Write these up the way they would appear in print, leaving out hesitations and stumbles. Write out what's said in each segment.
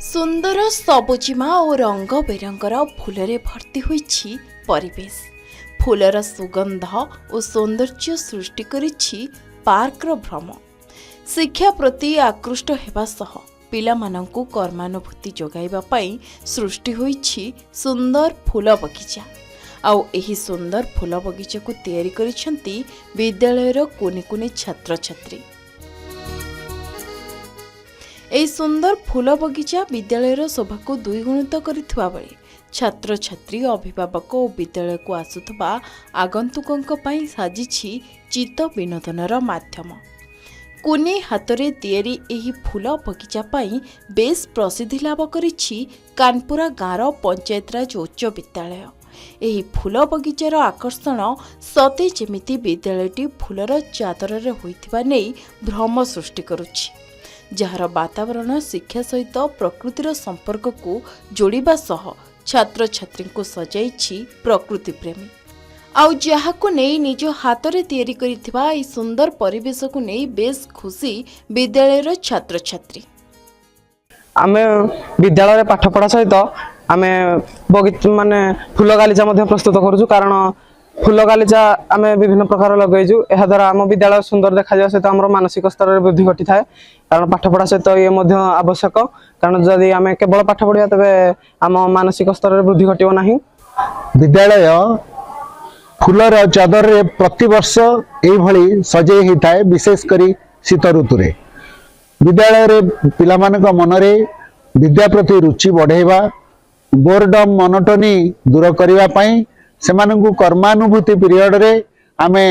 सुंदर सबुजिमा और रंग बेरंगर फूलरे भर्ती होइछि परिवेश। फूलर सुगंध और सौंदर्य सृष्टि करिछि पार्कर भ्रम। शिक्षा प्रति आकृष्ट हेबा सह पिलामानंकु कर्मानुभूति जोगाइबा पई सृष्टि होइछि सुंदर फूल बगीचा। आउ एही सुंदर फूल बगीचा को तैयारी करिसेंती विद्यालयर कुनि कुनि छात्र छात्री। एही सुंदर फूल बगीचा विद्यालयर शोभा को द्विगुणित करिथिबा बेले छात्र छात्री अभिभावक और विद्यालय को आसुथबा आगंतुकंक पई साजिछि चित्त विनोदनर माध्यम। कुनी हातरे तैयारी एही फूल बगीचा पई बेस प्रसिद्धि लाभ करिछि कानपुरा गाँर पंचायतराज उच्च विद्यालय। एही फूल बगीचार आकर्षण सते जेमिति विद्यालयटी फूलर चादर होइथिबा नेई भ्रम सृष्टि करुछि, जार वातावरण शिक्षा सहित प्रकृतिर संपर्क को जोड़िबा सह छात्र छात्री को सजाइछि प्रकृति प्रेमी। आउ जहाको नेई निज हातरे तैयारी करिथिबा ई सुंदर परिवेश को नेई बेस खुशी विद्यालयर छात्र छात्री। आमे विद्यालय पाठ पढ़ा सहित आमे बगीचा माने फूल गालीचा मध्ये प्रस्तुत करूछु, कारण फूल गालीचा आमे विभिन्न प्रकार लगैजु। एहा द्वारा आम विद्यालय सुंदर देखा जाय सहित हमर मानसिक स्तर रे वृद्धि घटी थाए, कारण पाठ पढ़ा सहित ये मध्ये आवश्यक। कारण जदि आमे केवल पाठ पढ़िया तबे आम मानसिक स्तर रे वृद्धि घटिबो नाही। विद्यालय फूलर चादर रे प्रति वर्ष एई भली सजे ही थाए, विशेष करी शीत ऋतु रे विद्यालय रे पिला मानक मन रे विद्या प्रति रुचि बढ़ेबा, बोर्डम मोनोटोनी दूर करिवा पई सेमानंकु कर्मानुभूति पीरियड रे आमे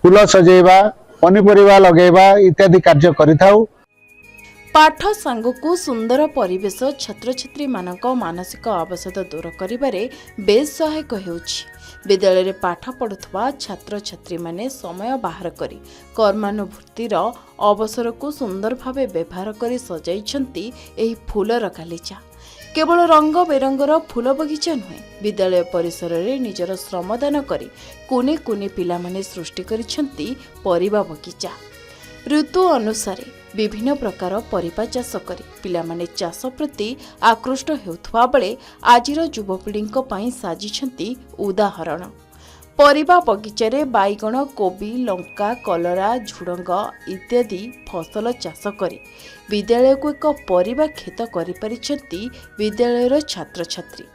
फूल सजेबा, पनीपरिबा लगेबा इत्यादि कार्य करिथाउ। पाठ सांगकु सुंदर परिवेश छात्र छात्री मानक मानसिक अवसाद दूर करिबारे बेस सहायक हेउछि। विद्यालय रे पाठ पढ़ुथबा छात्र छात्री माने समय बाहर करी कर्मानुभूतिर अवसर को सुंदर भावे व्यवहार करी सजाइछंती एही फूलर गालीचा। केवल रंग बेरंगर फूल बगीचा नुहे, विद्यालय परिसर रे निजर श्रमदान करी कुने कुने पिला माने सृष्टि करिछंती परिबा बगीचा। ऋतु अनुसार विभिन्न प्रकार परिबा चाष करी पिला माने चाष प्रति आकृष्ट हेउथबा बेले आजिर युवपीढ़ीक पई साजिछंती उदाहरण। परिबा बगीचा रे बाइगण, कोबी, लंका, कलरा, झुडंग इत्यादि फसल चाष करी विद्यालय को एक परिबा खेत करि परिछंती विद्यालयर छात्र छात्री।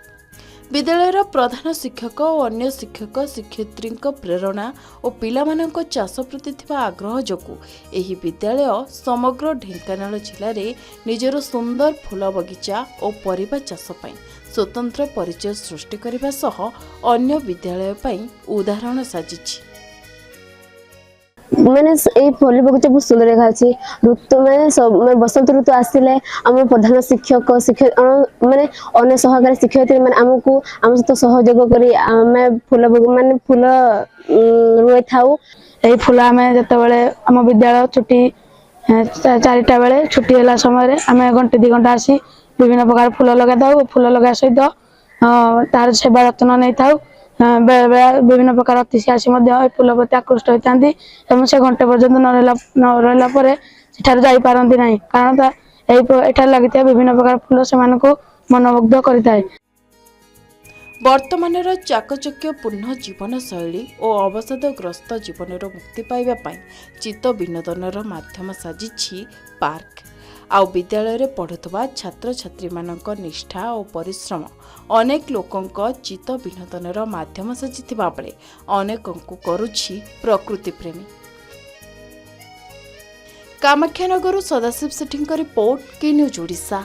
विद्यालयर प्रधान शिक्षक और अन्य शिक्षक शिक्षयित्री प्रेरणा और पिलामानंक चाष प्रति थिबा आग्रह जोगु एही विद्यालय समग्र ढेंकानाल जिल्ला रे निजर सुंदर फूल बगीचा और परिबा चाष पई स्वतंत्र परिचय सृष्टि करिबा सह अन्य विद्यालय पई उदाहरण साजिछि। मैंने ये फूल बगीचा बहुत सुंदर देखा ऋतु मैंने बसंत ऋतु आसिले आम प्रधान शिक्षक मैंने अन्य सहकारी शिक्षयित्री मैंने आमको आम सहित सहयोग करी आमे फूल माने फूल रुई थाउ। यही फूल आम जिते आम विद्यालय छुट्टी 4टा बेले छुट्टी है समय आम घंटे 2 घंटा आसी विभिन्न प्रकार फूल लगा था। फूल लगा सहित तार सेवा यत्न नहीं था। बेले बेले विभिन्न प्रकार अतिथि आसी फूल प्रति आकृष्ट होता से घंटे पर्यंत न रहा सेठार पारती ना, कारण एठार लगी विभिन्न प्रकार फूल से मनमुग्ध करें। वर्तमानर चाकचक्यपूर्ण जीवन शैली और अवसादग्रस्त जीवन मुक्ति पाइबा पई चित्त विनोदनर माध्यम साजिछि पार्क। आउ विद्यालय रे पढ़ुथबा छात्र छात्री मानक निष्ठा और परिश्रम अनेक लोकंक चित्त विनोदनर माध्यम साजिथिबा बेले अनेकंकु करुछि प्रकृति प्रेमी। कामाख्यानगर सदाशिव सेठीଙ୍କ रिपोर्ट के न्यूज ओडिशा।